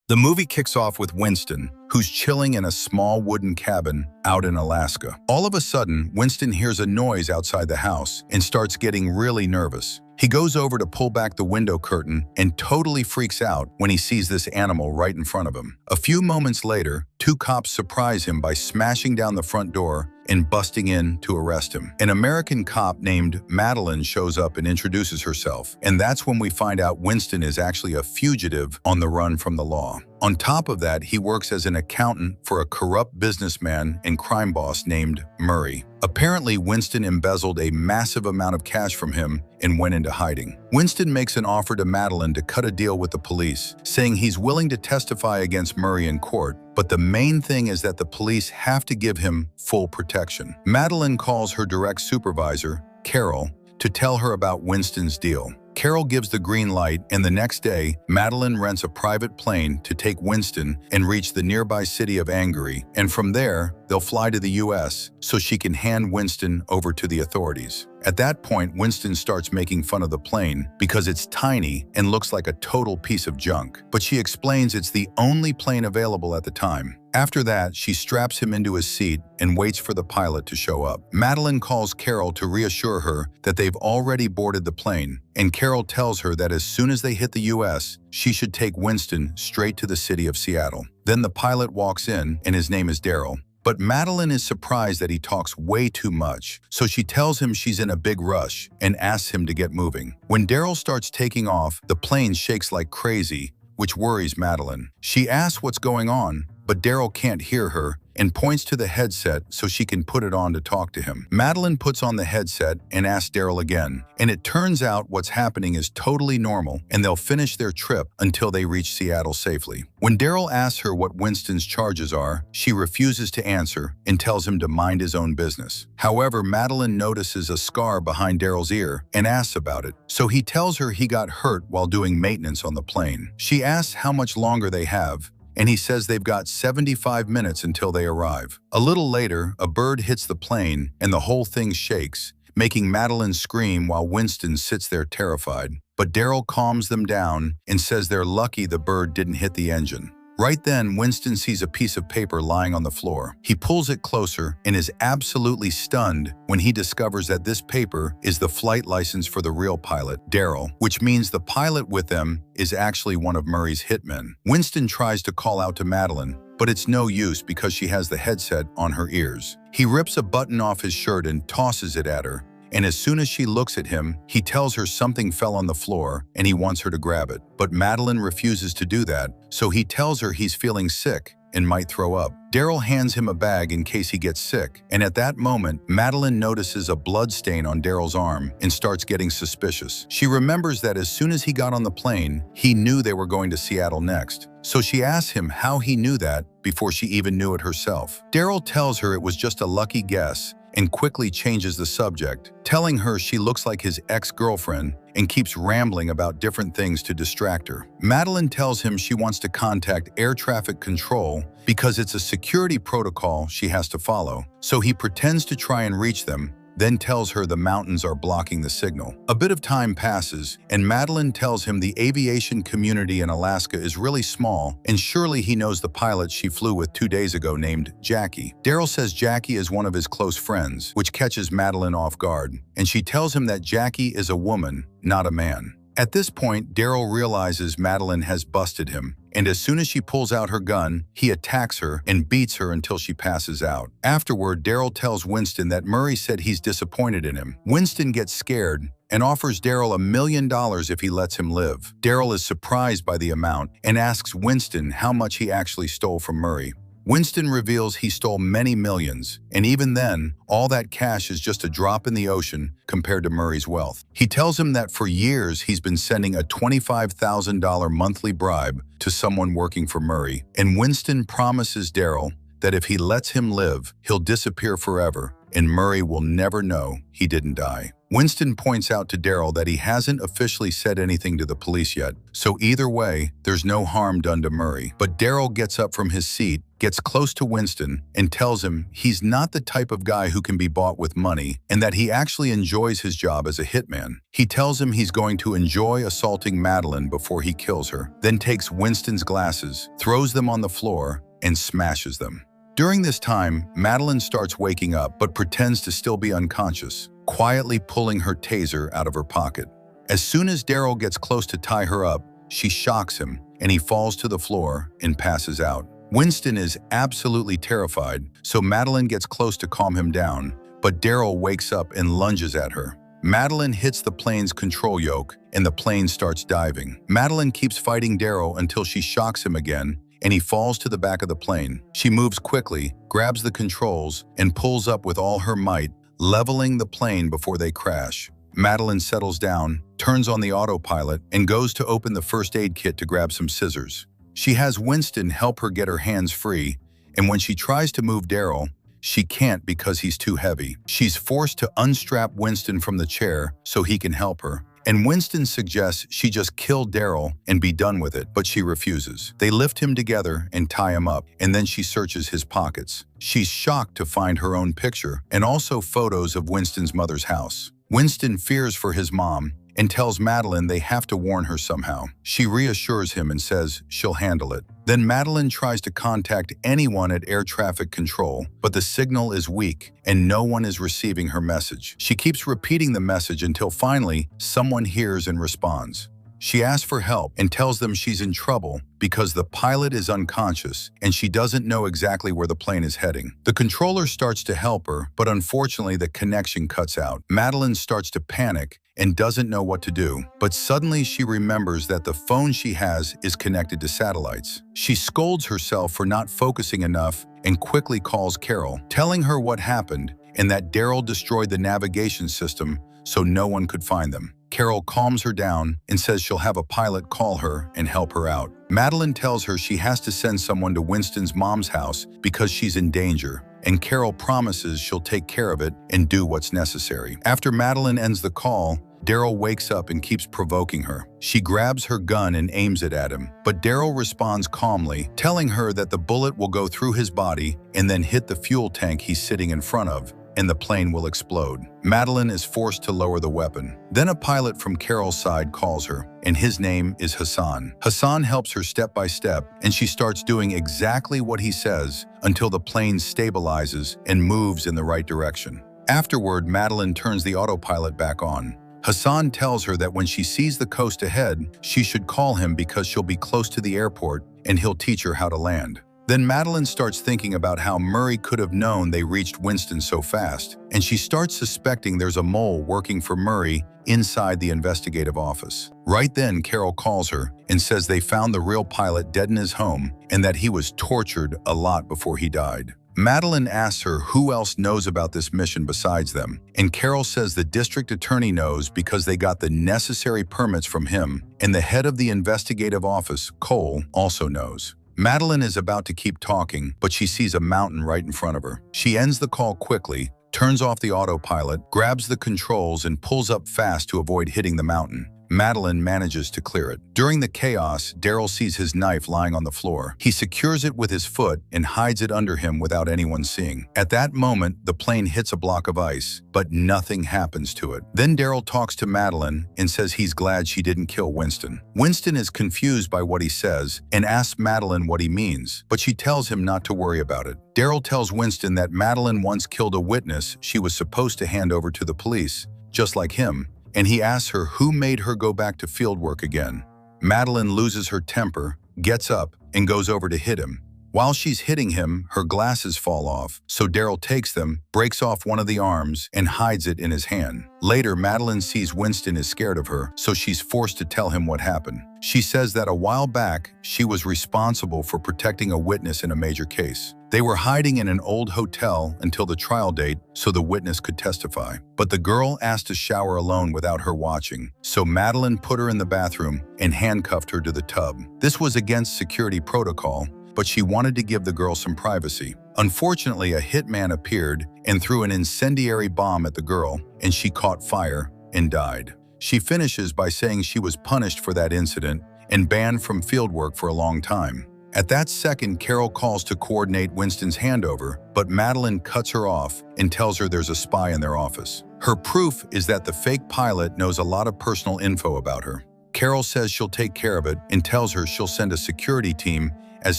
The movie kicks off with Winston, who's chilling in a small wooden cabin out in Alaska. All of a sudden, Winston hears a noise outside the house and starts getting really nervous. He goes over to pull back the window curtain and totally freaks out when he sees this animal right in front of him. A few moments later, two cops surprise him by smashing down the front door and busting in to arrest him. An American cop named Madeline shows up and introduces herself, and that's when we find out Winston is actually a fugitive on the run from the law. On top of that, he works as an accountant for a corrupt businessman and crime boss named Murray. Apparently, Winston embezzled a massive amount of cash from him and went into hiding. Winston makes an offer to Madeline to cut a deal with the police, saying he's willing to testify against Murray in court, but the main thing is that the police have to give him full protection. Madeline calls her direct supervisor, Carol, to tell her about Winston's deal. Carol gives the green light, and the next day, Madeline rents a private plane to take Winston and reach the nearby city of Dockery, and from there, they'll fly to the US so she can hand Winston over to the authorities. At that point, Winston starts making fun of the plane because it's tiny and looks like a total piece of junk, but she explains it's the only plane available at the time. After that, she straps him into his seat and waits for the pilot to show up. Madeline calls Carol to reassure her that they've already boarded the plane, and Carol tells her that as soon as they hit the US, she should take Winston straight to the city of Seattle. Then the pilot walks in, and his name is Daryl. But Madeline is surprised that he talks way too much, so she tells him she's in a big rush and asks him to get moving. When Daryl starts taking off, the plane shakes like crazy, which worries Madeline. She asks what's going on, but Daryl can't hear her and points to the headset so she can put it on to talk to him. Madeline puts on the headset and asks Daryl again, and it turns out what's happening is totally normal and they'll finish their trip until they reach Seattle safely. When Daryl asks her what Winston's charges are, she refuses to answer and tells him to mind his own business. However, Madeline notices a scar behind Daryl's ear and asks about it, so he tells her he got hurt while doing maintenance on the plane. She asks how much longer they have, and he says they've got 75 minutes until they arrive. A little later, a bird hits the plane and the whole thing shakes, making Madeline scream while Winston sits there terrified. But Daryl calms them down and says they're lucky the bird didn't hit the engine. Right then, Winston sees a piece of paper lying on the floor. He pulls it closer and is absolutely stunned when he discovers that this paper is the flight license for the real pilot, Daryl, which means the pilot with them is actually one of Murray's hitmen. Winston tries to call out to Madeline, but it's no use because she has the headset on her ears. He rips a button off his shirt and tosses it at her, and as soon as she looks at him, he tells her something fell on the floor and he wants her to grab it. But Madeline refuses to do that, so he tells her he's feeling sick and might throw up. Daryl hands him a bag in case he gets sick, and at that moment, Madeline notices a blood stain on Daryl's arm and starts getting suspicious. She remembers that as soon as he got on the plane, he knew they were going to Seattle next, so she asks him how he knew that before she even knew it herself. Daryl tells her it was just a lucky guess and quickly changes the subject, telling her she looks like his ex-girlfriend and keeps rambling about different things to distract her. Madeline tells him she wants to contact air traffic control because it's a security protocol she has to follow, so he pretends to try and reach them, then tells her the mountains are blocking the signal. A bit of time passes, and Madeline tells him the aviation community in Alaska is really small, and surely he knows the pilot she flew with 2 days ago named Jackie. Daryl says Jackie is one of his close friends, which catches Madeline off guard, and she tells him that Jackie is a woman, not a man. At this point, Daryl realizes Madeline has busted him, and as soon as she pulls out her gun, he attacks her and beats her until she passes out. Afterward, Daryl tells Winston that Murray said he's disappointed in him. Winston gets scared and offers Daryl $1 million if he lets him live. Daryl is surprised by the amount and asks Winston how much he actually stole from Murray. Winston reveals he stole many millions, and even then, all that cash is just a drop in the ocean compared to Murray's wealth. He tells him that for years he's been sending a $25,000 monthly bribe to someone working for Murray, and Winston promises Daryl that if he lets him live, he'll disappear forever, and Murray will never know he didn't die. Winston points out to Daryl that he hasn't officially said anything to the police yet, so either way, there's no harm done to Murray. But Daryl gets up from his seat, gets close to Winston, and tells him he's not the type of guy who can be bought with money and that he actually enjoys his job as a hitman. He tells him he's going to enjoy assaulting Madeline before he kills her, then takes Winston's glasses, throws them on the floor, and smashes them. During this time, Madeline starts waking up but pretends to still be unconscious, quietly pulling her taser out of her pocket. As soon as Daryl gets close to tie her up, she shocks him and he falls to the floor and passes out. Winston is absolutely terrified, so Madeline gets close to calm him down, but Daryl wakes up and lunges at her. Madeline hits the plane's control yoke and the plane starts diving. Madeline keeps fighting Daryl until she shocks him again and he falls to the back of the plane. She moves quickly, grabs the controls, and pulls up with all her might, leveling the plane before they crash. Madeline settles down, turns on the autopilot, and goes to open the first aid kit to grab some scissors. She has Winston help her get her hands free, and when she tries to move Daryl, she can't because he's too heavy. She's forced to unstrap Winston from the chair so he can help her. And Winston suggests she just kill Daryl and be done with it, but she refuses. They lift him together and tie him up, and then she searches his pockets. She's shocked to find her own picture and also photos of Winston's mother's house. Winston fears for his mom and tells Madeline they have to warn her somehow. She reassures him and says she'll handle it. Then Madeline tries to contact anyone at air traffic control, but the signal is weak and no one is receiving her message. She keeps repeating the message until finally someone hears and responds. She asks for help and tells them she's in trouble because the pilot is unconscious and she doesn't know exactly where the plane is heading. The controller starts to help her, but unfortunately the connection cuts out. Madeline starts to panic and doesn't know what to do, but suddenly she remembers that the phone she has is connected to satellites. She scolds herself for not focusing enough and quickly calls Carol, telling her what happened and that Daryl destroyed the navigation system so no one could find them. Carol calms her down and says she'll have a pilot call her and help her out. Madeline tells her she has to send someone to Winston's mom's house because she's in danger, and Carol promises she'll take care of it and do what's necessary. After Madeline ends the call, Daryl wakes up and keeps provoking her. She grabs her gun and aims it at him, but Daryl responds calmly, telling her that the bullet will go through his body and then hit the fuel tank he's sitting in front of, and the plane will explode. Madeline is forced to lower the weapon. Then a pilot from Carol's side calls her, and his name is Hassan. Hassan helps her step by step, and she starts doing exactly what he says until the plane stabilizes and moves in the right direction. Afterward, Madeline turns the autopilot back on. Hassan tells her that when she sees the coast ahead, she should call him because she'll be close to the airport and he'll teach her how to land. Then Madeline starts thinking about how Murray could have known they reached Winston so fast, and she starts suspecting there's a mole working for Murray inside the investigative office. Right then, Carol calls her and says they found the real pilot dead in his home and that he was tortured a lot before he died. Madeline asks her who else knows about this mission besides them, and Carol says the district attorney knows because they got the necessary permits from him, and the head of the investigative office, Cole, also knows. Madeline is about to keep talking, but she sees a mountain right in front of her. She ends the call quickly, turns off the autopilot, grabs the controls, and pulls up fast to avoid hitting the mountain. Madeline manages to clear it. During the chaos, Daryl sees his knife lying on the floor. He secures it with his foot and hides it under him without anyone seeing. At that moment, the plane hits a block of ice, but nothing happens to it. Then Daryl talks to Madeline and says he's glad she didn't kill Winston. Winston is confused by what he says and asks Madeline what he means, but she tells him not to worry about it. Daryl tells Winston that Madeline once killed a witness she was supposed to hand over to the police, just like him, and he asks her who made her go back to field work again. Madeline loses her temper, gets up, and goes over to hit him. While she's hitting him, her glasses fall off, so Daryl takes them, breaks off one of the arms, and hides it in his hand. Later, Madeline sees Winston is scared of her, so she's forced to tell him what happened. She says that a while back, she was responsible for protecting a witness in a major case. They were hiding in an old hotel until the trial date so the witness could testify. But the girl asked to shower alone without her watching, so Madeline put her in the bathroom and handcuffed her to the tub. This was against security protocol, but she wanted to give the girl some privacy. Unfortunately, a hitman appeared and threw an incendiary bomb at the girl, and she caught fire and died. She finishes by saying she was punished for that incident and banned from fieldwork for a long time. At that second, Carol calls to coordinate Winston's handover, but Madeline cuts her off and tells her there's a spy in their office. Her proof is that the fake pilot knows a lot of personal info about her. Carol says she'll take care of it and tells her she'll send a security team as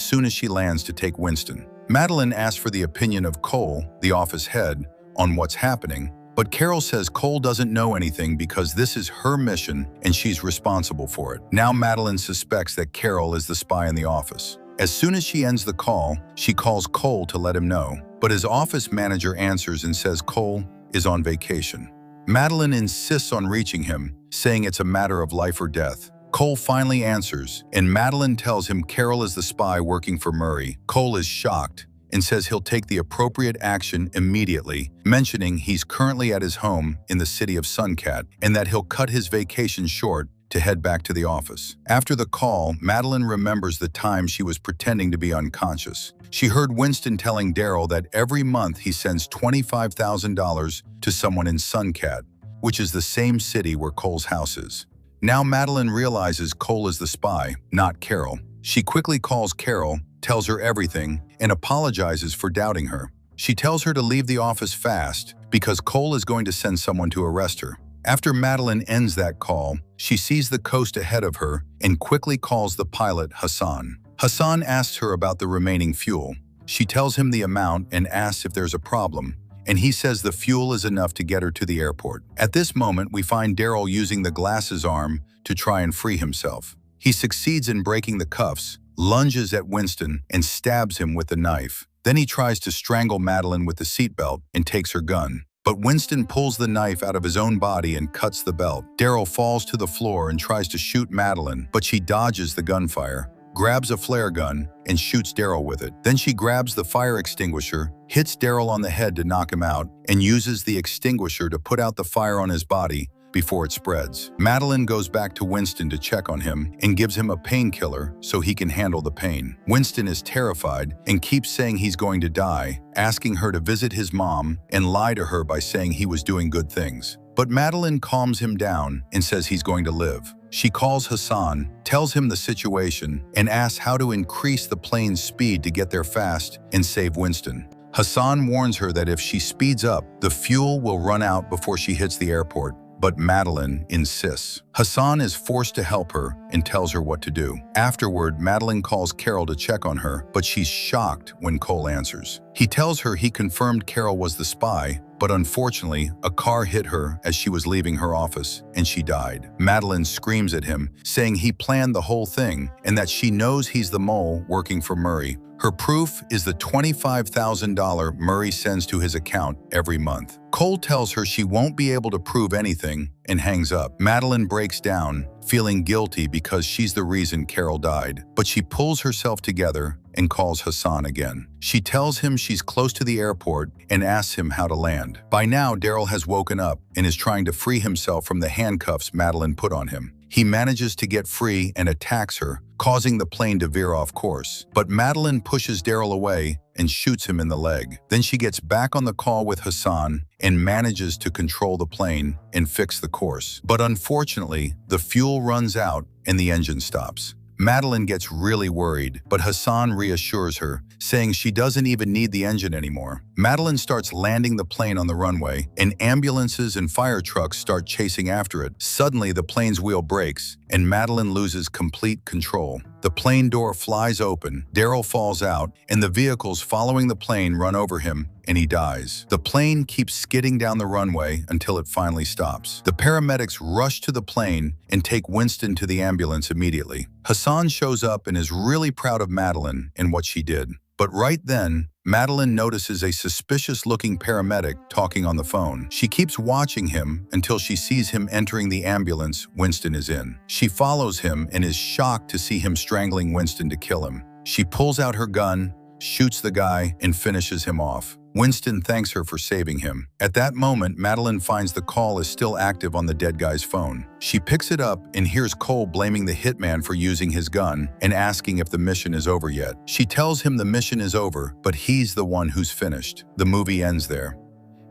soon as she lands to take Winston. Madeline asks for the opinion of Cole, the office head, on what's happening, but Carol says Cole doesn't know anything because this is her mission and she's responsible for it. Now Madeline suspects that Carol is the spy in the office. As soon as she ends the call, she calls Cole to let him know, but his office manager answers and says Cole is on vacation. Madeline insists on reaching him, saying it's a matter of life or death. Cole finally answers, and Madeline tells him Carol is the spy working for Murray. Cole is shocked and says he'll take the appropriate action immediately, mentioning he's currently at his home in the city of Suncat and that he'll cut his vacation short to head back to the office. After the call, Madeline remembers the time she was pretending to be unconscious. She heard Winston telling Daryl that every month he sends $25,000 to someone in Suncat, which is the same city where Cole's house is. Now Madeline realizes Cole is the spy, not Carol. She quickly calls Carol, tells her everything, and apologizes for doubting her. She tells her to leave the office fast because Cole is going to send someone to arrest her. After Madeline ends that call, she sees the coast ahead of her and quickly calls the pilot, Hassan. Hassan asks her about the remaining fuel. She tells him the amount and asks if there's a problem, and he says the fuel is enough to get her to the airport. At this moment, we find Daryl using the glasses arm to try and free himself. He succeeds in breaking the cuffs, lunges at Winston, and stabs him with the knife. Then he tries to strangle Madeline with the seatbelt and takes her gun. But Winston pulls the knife out of his own body and cuts the belt. Daryl falls to the floor and tries to shoot Madeline, but she dodges the gunfire, grabs a flare gun, and shoots Daryl with it. Then she grabs the fire extinguisher, hits Daryl on the head to knock him out, and uses the extinguisher to put out the fire on his body before it spreads. Madeline goes back to Winston to check on him and gives him a painkiller so he can handle the pain. Winston is terrified and keeps saying he's going to die, asking her to visit his mom and lie to her by saying he was doing good things. But Madeline calms him down and says he's going to live. She calls Hassan, tells him the situation, and asks how to increase the plane's speed to get there fast and save Winston. Hassan warns her that if she speeds up, the fuel will run out before she hits the airport. But Madeline insists. Hassan is forced to help her and tells her what to do. Afterward, Madeline calls Carol to check on her, but she's shocked when Cole answers. He tells her he confirmed Carol was the spy, but unfortunately, a car hit her as she was leaving her office, and she died. Madeline screams at him, saying he planned the whole thing and that she knows he's the mole working for Murray. Her proof is the $25,000 Murray sends to his account every month. Cole tells her she won't be able to prove anything and hangs up. Madeline breaks down, feeling guilty because she's the reason Carol died. But she pulls herself together and calls Hassan again. She tells him she's close to the airport and asks him how to land. By now, Daryl has woken up and is trying to free himself from the handcuffs Madeline put on him. He manages to get free and attacks her, causing the plane to veer off course. But Madeline pushes Daryl away and shoots him in the leg. Then she gets back on the call with Hassan and manages to control the plane and fix the course. But unfortunately, the fuel runs out and the engine stops. Madeline gets really worried, but Hassan reassures her, saying she doesn't even need the engine anymore. Madeline starts landing the plane on the runway, and ambulances and fire trucks start chasing after it. Suddenly, the plane's wheel breaks, and Madeline loses complete control. The plane door flies open, Daryl falls out, and the vehicles following the plane run over him, and he dies. The plane keeps skidding down the runway until it finally stops. The paramedics rush to the plane and take Winston to the ambulance immediately. Hassan shows up and is really proud of Madeline and what she did. But right then, Madeline notices a suspicious-looking paramedic talking on the phone. She keeps watching him until she sees him entering the ambulance Winston is in. She follows him and is shocked to see him strangling Winston to kill him. She pulls out her gun, shoots the guy, and finishes him off. Winston thanks her for saving him. At that moment, Madeline finds the call is still active on the dead guy's phone. She picks it up and hears Cole blaming the hitman for using his gun and asking if the mission is over yet. She tells him the mission is over, but he's the one who's finished. The movie ends there.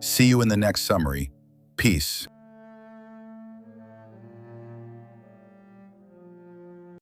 See you in the next summary. Peace.